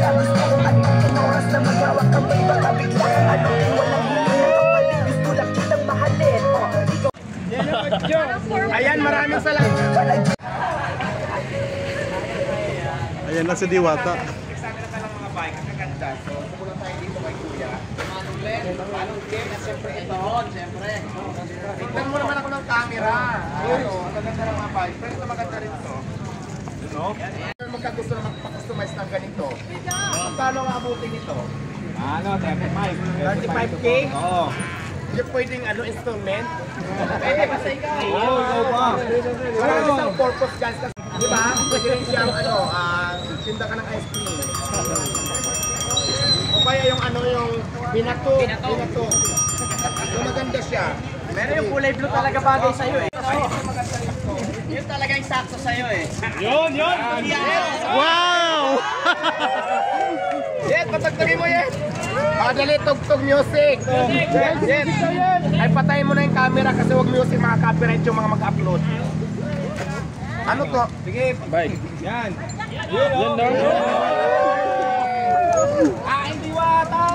Kaya gusto kong alitin oras na magawag kamay baka bigla ano walang hiling kapalit gusto lang kitang mahalin. Ayan, maraming salamat. Ayan na si Diwata. Examine na lang mga bike, ang gaganda. So, sumunod tayo dito kay Kuya. Manong Glenn, at siyempre ito, siyempre. Tignan mo naman ako ng camera. Ayun o, ang gaganda ng mga bike. Pero ito maganda rin ito. No? Magkagusto na magpa-customize ng ganito. Magkano ang abutin nito? Ano, 35. 35K? Oo. Yung pwedeng installment? Basta ikaw. Oo, ikaw pa. Parang isang purpose guys. Diba? Pwede rin siyang tinda ka ng ice cream. O kaya yung yung binato. So maganda siya. Pero yung kulay blue talaga bagay sa'yo eh. Yun talaga yung sakto sa'yo eh. Yun! Wow! Yen, patagtagin mo Yen! Dali, tugtog music! Yen! Ay patayin mo na yung camera kasi wag music mga copyright yung mga mag-upload. Ano to? Sige, bye. Yan. Yan daw. Diwata!